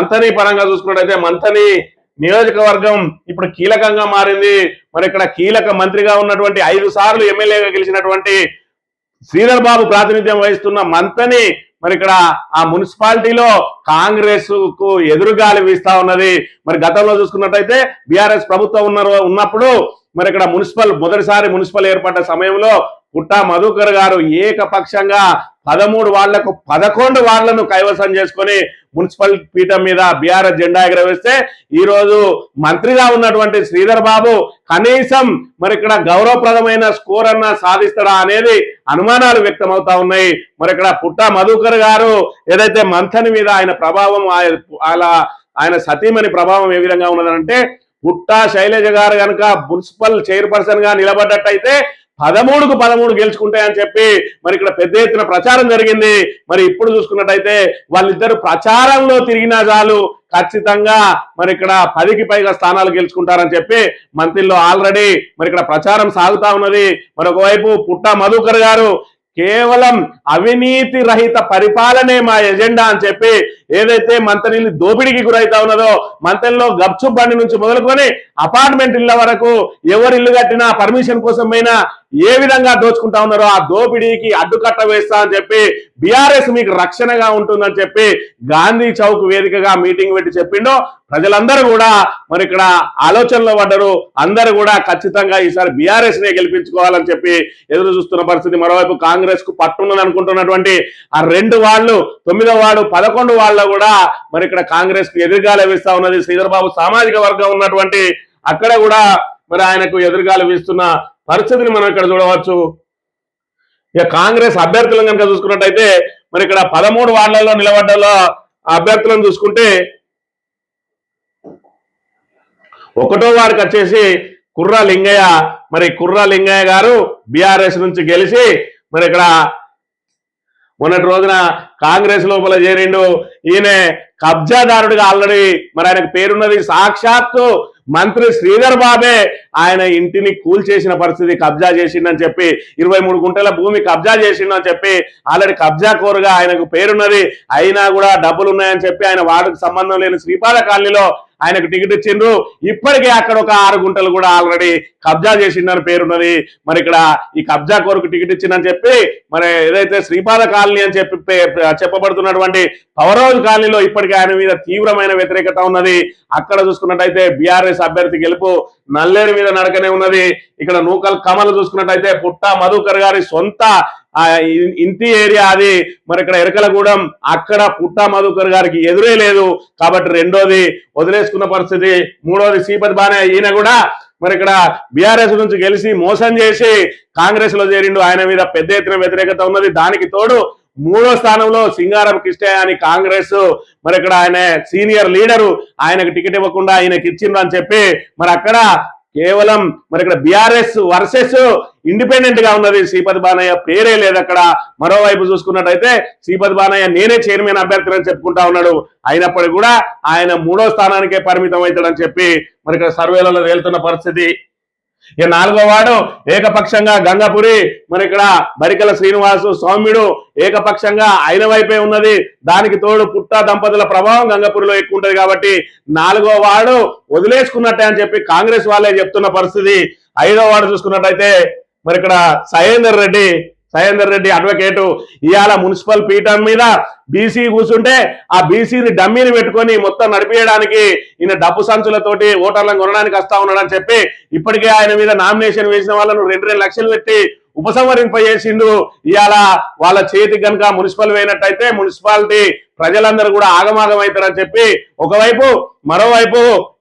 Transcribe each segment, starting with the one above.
మంథని పరంగా చూసుకున్నట్టయితే మంథని నియోజకవర్గం ఇప్పుడు కీలకంగా మారింది. మరి ఇక్కడ కీలక మంత్రిగా ఉన్నటువంటి 5 సార్లు ఎమ్మెల్యేగా గెలిచినటువంటి శ్రీధర్ బాబు ప్రాతినిధ్యం వహిస్తున్న మంథని మరి ఇక్కడ ఆ మున్సిపాలిటీలో కాంగ్రెస్ కు ఎదురుగాలి వీస్తా ఉన్నది. మరి గతంలో చూసుకున్నట్టయితే బీఆర్ఎస్ ప్రభుత్వం ఉన్నప్పుడు మరి ఇక్కడ మొదటిసారి మున్సిపల్ ఏర్పడ్డ సమయంలో పుట్టా మధుకర్ గారు ఏకపక్షంగా 13 వార్డులకు 11 వార్డులను కైవసం చేసుకొని మున్సిపల్ పీఠం మీద బీఆర్ఎస్ జెండా ఎగరవేస్తే ఈ రోజు మంత్రిగా ఉన్నటువంటి శ్రీధర్ బాబు కనీసం మరి ఇక్కడ గౌరవప్రదమైన స్కోర్ అన్న సాధిస్తాడా అనేది అనుమానాలు వ్యక్తమవుతా ఉన్నాయి. మరి ఇక్కడ పుట్టా మధుకర్ గారు ఏదైతే మంథని మీద ఆయన ప్రభావం ఆయన సతీమణి ప్రభావం ఏ విధంగా ఉన్నదంటే పుట్టా శైలజ గారు కనుక మున్సిపల్ చైర్పర్సన్ గా నిలబడ్డట్టయితే 13కు 13 గెలుచుకుంటాయని చెప్పి మరి ఇక్కడ పెద్ద ఎత్తున ప్రచారం జరిగింది. మరి ఇప్పుడు చూసుకున్నట్టయితే వాళ్ళిద్దరు ప్రచారంలో తిరిగినా చాలు ఖచ్చితంగా మరి ఇక్కడ 10కి పైగా స్థానాలు గెలుచుకుంటారని చెప్పి మంత్రిలో ఆల్రెడీ మరి ఇక్కడ ప్రచారం సాగుతా ఉన్నది. మరొకవైపు పుట్టా మధుకర్ గారు కేవలం అవినీతి రహిత పరిపాలనే మా ఎజెండా అని చెప్పి ఏదైతే మంత్రిని దోపిడీకి గురైతా ఉన్నదో మంత్రిలో గప్చు బండి నుంచి మొదలుకొని అపార్ట్మెంట్ ఇళ్ల వరకు ఎవరు ఇల్లు కట్టినా పర్మిషన్ కోసం అయినా ఏ విధంగా దోచుకుంటా ఉన్నారో ఆ దోపిడీకి అడ్డుకట్ట వేస్తా అని చెప్పి బీఆర్ఎస్ మీకు రక్షణగా ఉంటుందని చెప్పి గాంధీ చౌక్ వేదికగా మీటింగ్ పెట్టి చెప్పిండో ప్రజలందరూ కూడా మరి ఇక్కడ ఆలోచనలో పడ్డరు. అందరూ కూడా ఖచ్చితంగా ఈసారి బీఆర్ఎస్ నే గెలిపించుకోవాలని చెప్పి ఎదురు చూస్తున్న పరిస్థితి. మరోవైపు కాంగ్రెస్ కు పట్టున్నది అనుకుంటున్నటువంటి ఆ 2 వార్డులు 9వ వార్డు 11 వార్డులో కూడా మరి ఇక్కడ కాంగ్రెస్ కు ఎదురుగాలు వీస్తా ఉన్నది. శ్రీధర్ బాబు సామాజిక వర్గం ఉన్నటువంటి అక్కడ కూడా మరి ఆయనకు ఎదురుగాలు వీస్తున్న పరిస్థితిని మనం ఇక్కడ చూడవచ్చు. ఇక కాంగ్రెస్ అభ్యర్థులను కనుక చూసుకున్నట్టయితే మరి ఇక్కడ 13 వార్డులలో నిలబడ్డలో అభ్యర్థులను చూసుకుంటే 1వ వార్డుకి వచ్చేసి కుర్రా లింగయ్య. మరి కుర్రా లింగయ్య గారు బీఆర్ఎస్ నుంచి గెలిచి మరి ఇక్కడ మొన్నటి రోజున కాంగ్రెస్ లోపల చేరిండు. ఈయన కబ్జాదారుడిగా ఆల్రెడీ మరి ఆయనకు పేరున్నది. సాక్షాత్తు మంత్రి శ్రీధర్ బాబే ఆయన ఇంటిని కూల్చేసిన పరిస్థితి, కబ్జా చేసిండని చెప్పి 23 గుంటల భూమి కబ్జా చేసిండని చెప్పి ఆల్రెడీ కబ్జా కోరుగా ఆయనకు పేరున్నది. అయినా కూడా డబ్బులు ఉన్నాయని చెప్పి ఆయన వార్డుకు సంబంధం లేని శ్రీపాద కాలనీలో ఆయనకు టికెట్ ఇచ్చిండ్రు. ఇప్పటికే అక్కడ ఒక 6 గుంటలు కూడా ఆల్రెడీ కబ్జా చేసిండని పేరున్నది. మరి ఇక్కడ ఈ కబ్జా కోరుకు టికెట్ ఇచ్చిందని చెప్పి మరి ఏదైతే శ్రీపాద కాలనీ అని చెప్పి చెప్పబడుతున్నటువంటి పవర్ హౌస్ కాలనీలో ఇప్పటికే ఆయన మీద తీవ్రమైన వ్యతిరేకత ఉన్నది. అక్కడ చూసుకున్నట్టయితే బీఆర్ఎస్ అభ్యర్థి గెలుపు నల్లేరు మీద నడకనే ఉన్నది. ఇక్కడ నూకల్ కమల్ చూసుకున్నట్టయితే పుట్టా మధుకర్ గారి సొంత ఇంటి ఏరియా అది. మరి ఇక్కడ ఎరకలగూడెం అక్కడ పుట్టా మధుకర్ గారికి ఎదురే లేదు కాబట్టి 2వది వదిలేసుకున్న పరిస్థితి. 3వది శ్రీపతి బానే ఈయన కూడా మరి ఇక్కడ బీఆర్ఎస్ నుంచి గెలిచి మోసం చేసి కాంగ్రెస్ లో చేరిండు. ఆయన మీద పెద్ద ఎత్తున వ్యతిరేకత ఉన్నది. దానికి తోడు 3వ స్థానంలో సింగారం కిష్టయ్య అని కాంగ్రెస్ మరి ఇక్కడ ఆయన సీనియర్ లీడరు ఆయనకు టికెట్ ఇవ్వకుండా ఆయనకి ఇచ్చిండ్రు అని చెప్పి మరి అక్కడ కేవలం మరి ఇక్కడ బీఆర్ఎస్ వర్సెస్ ఇండిపెండెంట్ గా ఉన్నది. శ్రీపతి బానయ్య పేరే లేదు అక్కడ. మరోవైపు చూసుకున్నట్టయితే శ్రీపతి బానయ్య నేనే చైర్మన్ అభ్యర్థి అని చెప్పుకుంటా ఉన్నాడు. అయినప్పటికీ కూడా ఆయన 3వ స్థానానికే పరిమితం అవుతాడని చెప్పి మరి ఇక్కడ సర్వేలలో తేలుతున్న పరిస్థితి. ఇక 4వ వార్డు ఏకపక్షంగా గంగపురి మరి ఇక్కడ బరికల శ్రీనివాసు సౌమ్యుడు ఏకపక్షంగా ఆయన వైపే ఉన్నది. దానికి తోడు పుట్టా దంపతుల ప్రభావం గంగపురిలో ఎక్కువ ఉంటది కాబట్టి 4వ వార్డు వదిలేసుకున్నట్టే అని చెప్పి కాంగ్రెస్ వాళ్ళే చెప్తున్న పరిస్థితి. 5వ వార్డు చూసుకున్నట్టయితే మరి ఇక్కడ సయేందర్ రెడ్డి అడ్వకేటు ఇవాళ మున్సిపల్ పీఠం మీద బీసీ కూర్చుంటే ఆ బీసీని డమ్మీని పెట్టుకొని మొత్తం నడిపేయడానికి ఈయన డబ్బు సంచులతోటి ఓటర్లను కొనడానికి వస్తా ఉన్నాడని చెప్పి ఇప్పటికే ఆయన మీద నామినేషన్ వేసిన వాళ్ళను 2 లక్షలు పెట్టి ఉపసంహరింపజేసిండు. ఇవాళ వాళ్ళ చేతికి కనుక మున్సిపల్ వేయనట్టయితే మున్సిపాలిటీ ప్రజలందరూ కూడా ఆగమాగం అవుతారని చెప్పి ఒకవైపు, మరోవైపు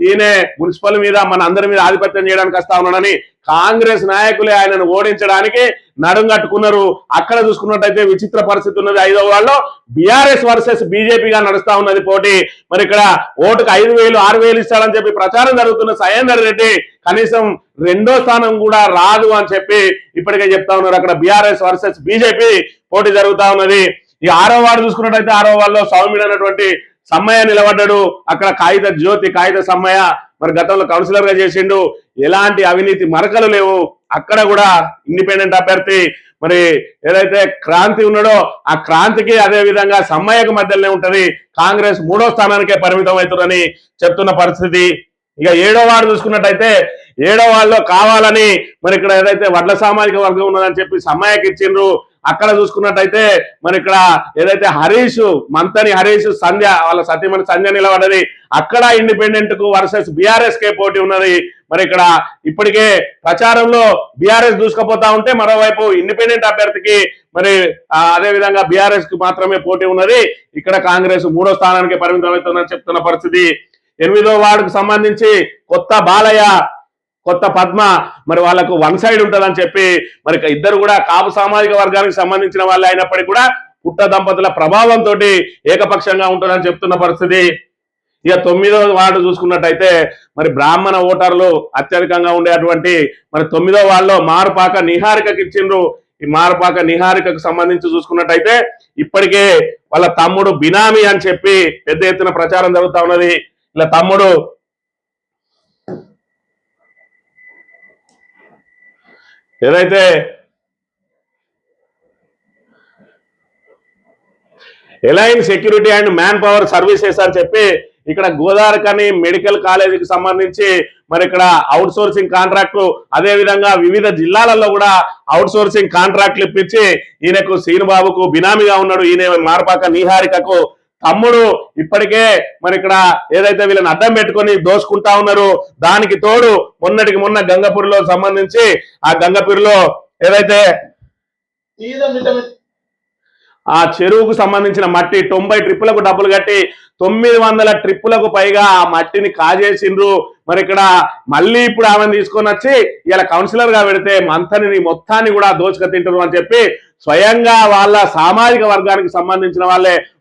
ఈయన మున్సిపల్ మీద మన అందరి మీద ఆధిపత్యం చేయడానికి వస్తా ఉన్నాడని కాంగ్రెస్ నాయకులే ఆయనను ఓడించడానికి నడుం కట్టుకున్నారు. అక్కడ చూసుకున్నట్టయితే విచిత్ర పరిస్థితి ఉన్నది. 5వ వార్డులో బీఆర్ఎస్ వర్సెస్ బీజేపీగా నడుస్తా ఉన్నది పోటీ. మరి ఇక్కడ ఓటుకు 5,000 6,000 ఇస్తాడని చెప్పి ప్రచారం జరుగుతున్న సయేందర్ రెడ్డి కనీసం 2వ స్థానం కూడా రాదు అని చెప్పి ఇప్పటికే చెప్తా ఉన్నారు. అక్కడ బీఆర్ఎస్ వర్సెస్ బీజేపీ పోటీ జరుగుతా ఉన్నది. ఈ 6వ వార్డు చూసుకున్నట్టయితే 6వ వార్డులో సౌమ్యుడు అనేటువంటి సమ్మయ్య నిలబడ్డాడు. అక్కడ కాగిత సమ్మయ్య మరి గతంలో కౌన్సిలర్ గా చేసిండు. ఎలాంటి అవినీతి మరకలు లేవు. అక్కడ కూడా ఇండిపెండెంట్ అభ్యర్థి మరి ఏదైతే క్రాంతి ఉన్నాడో ఆ క్రాంతికి అదే విధంగా సమ్మయ్యకు మధ్యలోనే ఉంటది, కాంగ్రెస్ 3వ స్థానానికే పరిమితం అవుతుందని చెప్తున్న పరిస్థితి. ఇక 7వ వార్డు చూసుకున్నట్టయితే 7వ వార్డులో కావాలని మరి ఇక్కడ ఏదైతే వడ్ల సామాజిక వర్గం ఉన్నదని చెప్పి సమ్మయ్యకి ఇచ్చిండ్రు. అక్కడ చూసుకున్నట్టయితే మరి ఇక్కడ ఏదైతే హరీష్ మంతని హరీష్ సంధ్య వాళ్ళ సతీమణి సంధ్య నిలబడ్డది, అక్కడ ఇండిపెండెంట్ కు వర్సెస్ బీఆర్ఎస్ కే పోటీ ఉన్నది. మరి ఇక్కడ ఇప్పటికే ప్రచారంలో బీఆర్ఎస్ దూసుకుపోతా ఉంటే మరోవైపు ఇండిపెండెంట్ అభ్యర్థికి మరి అదే విధంగా బీఆర్ఎస్ కి మాత్రమే పోటీ ఉన్నది. ఇక్కడ కాంగ్రెస్ 3వ స్థానానికి పరిమితం అవుతుందని చెప్తున్న పరిస్థితి. 8వ వార్డుకు సంబంధించి కొత్త బాలయ్య కొత్త పద్మ మరి వాళ్ళకు వన్ సైడ్ ఉంటుందని చెప్పి మరి ఇద్దరు కూడా కాపు సామాజిక వర్గానికి సంబంధించిన వాళ్ళే అయినప్పటికీ కూడా పుట్ట దంపతుల ప్రభావంతో ఏకపక్షంగా ఉంటుందని చెప్తున్న పరిస్థితి. ఇక 9వ వార్డు చూసుకున్నట్టయితే మరి బ్రాహ్మణ ఓటర్లు అత్యధికంగా ఉండేటువంటి మరి 9వ వార్డులో మారుపాక నిహారికకి ఇచ్చిండ్రు. ఈ మారుపాక నిహారికకు సంబంధించి చూసుకున్నట్టయితే ఇప్పటికే వాళ్ళ తమ్ముడు బినామీ అని చెప్పి పెద్ద ఎత్తున ప్రచారం జరుగుతా ఉన్నది. ఇలా తమ్ముడు ఏదైతే ఎలైన్ security and manpower services అని చెప్పి ఇక్కడ గోదావరికని మెడికల్ కాలేజీకి సంబంధించి మరి ఇక్కడ అవుట్ సోర్సింగ్ కాంట్రాక్టు అదే విధంగా వివిధ జిల్లాలలో కూడా అవుట్ సోర్సింగ్ కాంట్రాక్ట్లు ఇప్పించి ఈయనకు శ్రీనుబాబుకు బినామీగా ఉన్నాడు. ఈయన మారుపాక నిహారికకు తమ్ముడు. ఇప్పటికే మరి ఇక్కడ ఏదైతే వీళ్ళని అడ్డం పెట్టుకొని దోసుకుంటా ఉన్నారు. దానికి తోడు మొన్నటికి మొన్న గంగపూరిలో సంబంధించి ఆ గంగపూరిలో ఏదైతే ఆ చెరువుకు సంబంధించిన మట్టి 90 ట్రిప్పులకు డబ్బులు కట్టి 900 ట్రిప్పులకు పైగా ఆ మట్టిని కాజేసిండ్రు. మరి ఇక్కడ మళ్ళీ ఇప్పుడు ఆమెను తీసుకొని వచ్చి ఇలా కౌన్సిలర్ గా పెడితే మంతని మొత్తాన్ని కూడా దోచుక తింటారు అని చెప్పి స్వయంగా వాళ్ళ సామాజిక వర్గానికి సంబంధించిన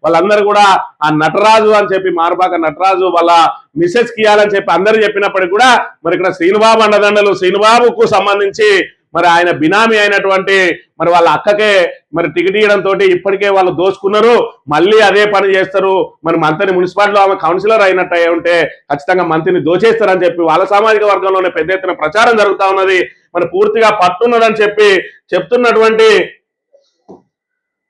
వాళ్ళందరూ కూడా ఆ నటరాజు అని చెప్పి మారుపాక నటరాజు వాళ్ళ మిసెస్ కి ఇవ్వాలని చెప్పి అందరూ చెప్పినప్పటికీ కూడా మరి ఇక్కడ శ్రీనుబాబు అండదండలు శ్రీనుబాబుకు సంబంధించి మరి ఆయన బినామీ అయినటువంటి మరి వాళ్ళ అక్కకే మరి టికెట్ ఇవ్వడంతో ఇప్పటికే వాళ్ళు దోచుకున్నారు. మళ్ళీ అదే పని చేస్తారు. మరి మంత్రిని మున్సిపాలిటీలో ఆమె కౌన్సిలర్ అయినట్టు అయి ఉంటే ఖచ్చితంగా మంత్రిని దోచేస్తారని చెప్పి వాళ్ళ సామాజిక వర్గంలోనే పెద్ద ఎత్తున ప్రచారం జరుగుతా ఉన్నది. మరి పూర్తిగా పట్టున్నదని చెప్పి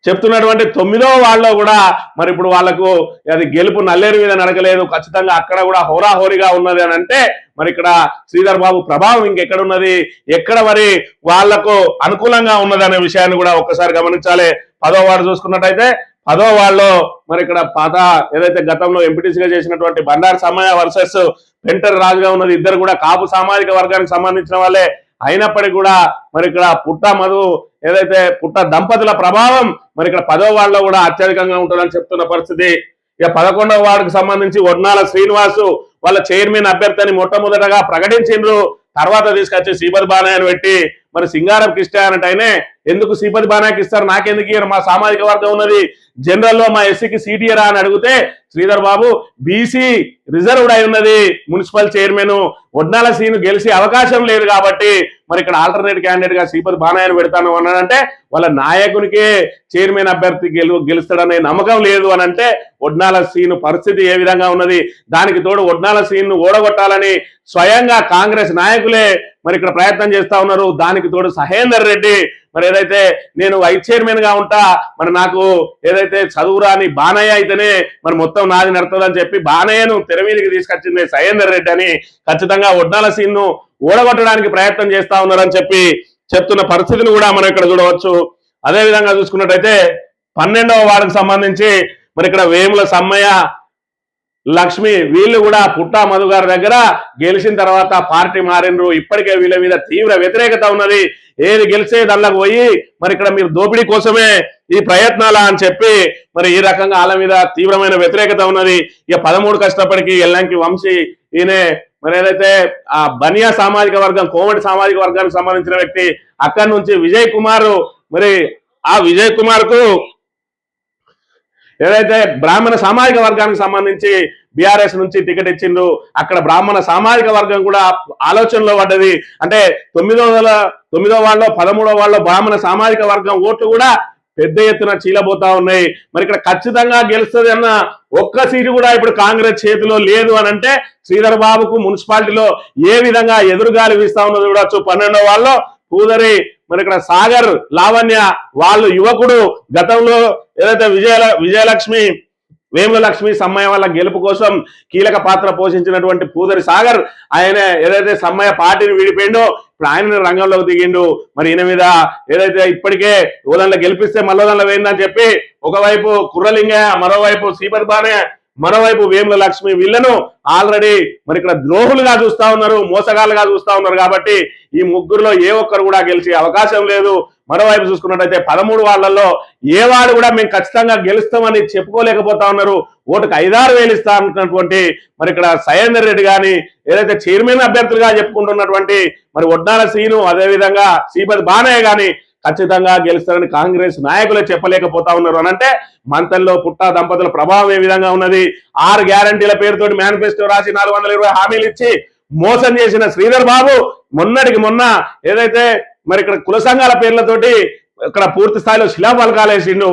చెప్తున్నటువంటి 9వ వార్డులో కూడా మరి ఇప్పుడు వాళ్ళకు అది గెలుపు నల్లేరు మీద నడకలేదు. ఖచ్చితంగా అక్కడ కూడా హోరాహోరీగా ఉన్నది అని అంటే మరి ఇక్కడ శ్రీధర్ బాబు ప్రభావం ఇంకెక్కడ ఉన్నది, ఎక్కడ మరి వాళ్లకు అనుకూలంగా ఉన్నది అనే విషయాన్ని కూడా ఒక్కసారి గమనించాలి. 10వ వార్డు చూసుకున్నట్టయితే 10వ వార్డులో మరి ఇక్కడ పాత ఏదైతే గతంలో ఎంపీటీసీగా చేసినటువంటి బండారు సమ్మయ్య వర్సెస్ పెంటర్ రాజుగా ఉన్నది. ఇద్దరు కూడా కాపు సామాజిక వర్గానికి సంబంధించిన వాళ్ళే అయినప్పటికీ కూడా మరి ఇక్కడ పుట్ట మధు ఏదైతే పుట్ట దంపతుల ప్రభావం మరి ఇక్కడ 10వ వార్డులో కూడా అత్యధికంగా ఉంటుందని చెప్తున్న పరిస్థితి. ఇక 11వ వార్డుకు సంబంధించి వడ్నాల శ్రీనివాసు వాళ్ళ చైర్మన్ అభ్యర్థిని మొట్టమొదటగా ప్రకటించిండ్రు. తర్వాత తీసుకొచ్చి శ్రీపతి బానాయని పెట్టి మరి సింగారం కిష్ట అన్నట్టయినే ఎందుకు శ్రీపతి బానాయకి ఇస్తారు, నాకెందుకు ఇయ్యారు, మా సామాజిక వర్గం ఉన్నది, జనరల్లో మా ఎస్సీకి సీట్ ఇయ్యరా అని అడిగితే శ్రీధర్ బాబు బీసీ రిజర్వ్డ్ అయి ఉన్నది మున్సిపల్ చైర్మన్ వడ్నాల సీను గెలిచే అవకాశం లేదు కాబట్టి మరి ఇక్కడ ఆల్టర్నేట్ క్యాండిడేట్ గా శ్రీపతి బానాయని పెడతాను అన్నాడంటే వాళ్ళ నాయకునికే చైర్మన్ అభ్యర్థి గెలుస్తాడనే నమ్మకం లేదు అని అంటే వడ్నాల సీను పరిస్థితి ఏ విధంగా ఉన్నది. దానికి తోడు వడ్నాల సీను ఓడగొట్టాలని స్వయంగా కాంగ్రెస్ నాయకులే మరి ఇక్కడ ప్రయత్నం చేస్తా ఉన్నారు. దానికి తోడు సహేందర్ రెడ్డి మరి ఏదైతే నేను వైస్ చైర్మన్ గా ఉంటా మరి నాకు ఏదైతే చదువురాని బానయ్య అయితేనే మరి మొత్తం నాది నడుతుందని చెప్పి బానయ్యను తెర మీదకి తీసుకొచ్చింది సహేందర్ రెడ్డి అని ఖచ్చితంగా వడ్నాల సీన్ను ఓడగొట్టడానికి ప్రయత్నం చేస్తా ఉన్నారని చెప్పి చెప్తున్న పరిస్థితిని కూడా మనం ఇక్కడ చూడవచ్చు. అదే విధంగా చూసుకున్నట్టయితే 12వ వార్డుకు సంబంధించి మరి ఇక్కడ వేముల సమ్మయ్య లక్ష్మి వీళ్ళు కూడా పుట్ట మధు గారి దగ్గర గెలిచిన తర్వాత పార్టీ మారినరు. ఇప్పటికే వీళ్ళ మీద తీవ్ర వ్యతిరేకత ఉన్నది. ఏది గెలిచే దానిలోకి పోయి మరి ఇక్కడ మీరు దోపిడీ కోసమే ఈ ప్రయత్నాలా అని చెప్పి మరి ఈ రకంగా వాళ్ళ మీద తీవ్రమైన వ్యతిరేకత ఉన్నది. ఇక 13 కష్టపడికి ఎల్లంకి వంశీ ఈయనే మరి ఏదైతే ఆ బనియా సామాజిక వర్గం కోమటి సామాజిక వర్గానికి సంబంధించిన వ్యక్తి అక్కడి నుంచి విజయ్ కుమార్ మరి ఆ విజయ్ కుమార్ కు ఏదైతే బ్రాహ్మణ సామాజిక వర్గానికి సంబంధించి బీఆర్ఎస్ నుంచి టికెట్ ఇచ్చిండ్రు. అక్కడ బ్రాహ్మణ సామాజిక వర్గం కూడా ఆలోచనలో పడ్డది. అంటే 9వ వార్డులో 13వ వార్డులో బ్రాహ్మణ సామాజిక వర్గం ఓట్లు కూడా పెద్ద ఎత్తున చీలబోతా ఉన్నాయి. మరి ఇక్కడ ఖచ్చితంగా గెలుస్తుంది అన్న ఒక్క సీటు కూడా ఇప్పుడు కాంగ్రెస్ చేతిలో లేదు అని అంటే శ్రీధర్ బాబుకు మున్సిపాలిటీలో ఏ విధంగా ఎదురుగాలి వీస్తా ఉన్నది చూడొచ్చు. 12వ వార్డులో పూదరి మరి ఇక్కడ సాగర్ లావణ్య వాళ్ళు యువకుడు గతంలో ఏదైతే విజయలక్ష్మి వేముల లక్ష్మి సమ్మయ్య వాళ్ళ గెలుపు కోసం కీలక పాత్ర పోషించినటువంటి పూదరి సాగర్ ఆయన ఏదైతే సమ్మయ్య పార్టీని విడిపోయిండో ఇప్పుడు ఆయన రంగంలోకి దిగిండు మరి ఈయన మీద ఏదైతే ఇప్పటికే ఓదంలో గెలిపిస్తే మల్లోదంలో వేయిందని చెప్పి ఒకవైపు కుర్రలింగయ్య మరోవైపు శ్రీపతి బానే మరోవైపు వేముల లక్ష్మి వీళ్ళను ఆల్రెడీ మరి ఇక్కడ ద్రోహులుగా చూస్తా ఉన్నారు మోసగాళ్ళుగా చూస్తా ఉన్నారు కాబట్టి ఈ ముగ్గురులో ఏ ఒక్కరు కూడా గెలిచే అవకాశం లేదు మరోవైపు చూసుకున్నట్టయితే 13 వాళ్లలో ఏ వాడు కూడా మేము ఖచ్చితంగా గెలుస్తామని చెప్పుకోలేకపోతా ఉన్నారు ఓటుకు 5-6 వేలు ఇస్తా అనుకున్నటువంటి మరి ఇక్కడ సయేందర్ రెడ్డి గాని ఏదైతే చైర్మన్ అభ్యర్థులుగా చెప్పుకుంటున్నటువంటి మరి ఒడ్నాల శ్రీను అదేవిధంగా శ్రీపతి బానయ్య గాని ఖచ్చితంగా గెలుస్తారని కాంగ్రెస్ నాయకులే చెప్పలేకపోతా ఉన్నారు అనంటే మంతల్లో పుట్టా దంపతుల ప్రభావం ఏ విధంగా ఉన్నది 6 గ్యారంటీల పేరుతోటి మేనిఫెస్టో రాసి 420 హామీలు ఇచ్చి మోసం చేసిన శ్రీధర్ బాబు మొన్నటికి మొన్న ఏదైతే మరి ఇక్కడ కుల సంఘాల పేర్లతోటి ఇక్కడ పూర్తి స్థాయిలో శిలాఫలకాలు వేసిండు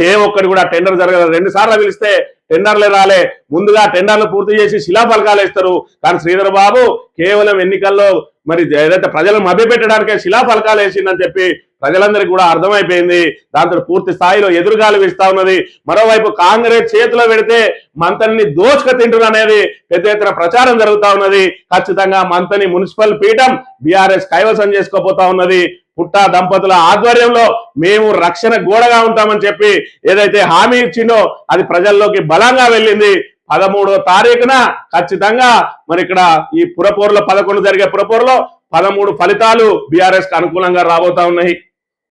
ఏ ఒక్కటి కూడా టెండర్ జరగదు 2 సార్లు పిలిస్తే టెండర్లే రాలే ముందుగా టెండర్లు పూర్తి చేసి శిలాఫలకాలు వేస్తారు కానీ శ్రీధర్ బాబు కేవలం ఎన్నికల్లో మరి ఏదైతే ప్రజలను మభ్యపెట్టడానికే శిలాఫలకాలు వేసిందని చెప్పి ప్రజలందరికీ కూడా అర్థమైపోయింది దాంతో పూర్తి స్థాయిలో ఎదురుగాలు వీస్తా ఉన్నది మరోవైపు కాంగ్రెస్ చేతిలో పెడితే మంతని దోచుక తింటున్నారు అనేది పెద్ద ఎత్తున ప్రచారం జరుగుతా ఉన్నది ఖచ్చితంగా మంతని మున్సిపల్ పీఠం బీఆర్ఎస్ కైవసం చేసుకోపోతా ఉన్నది పుట్టా దంపతుల ఆధ్వర్యంలో మేము రక్షణ గోడగా ఉంటామని చెప్పి ఏదైతే హామీ ఇచ్చిండో అది ప్రజల్లోకి బలంగా వెళ్ళింది 13వ తారీఖున ఖచ్చితంగా మరి ఇక్కడ ఈ పురపోరులో 11 జరిగే పురపోరులో 13 ఫలితాలు బీఆర్ఎస్ కు అనుకూలంగా రాబోతా ఉన్నాయి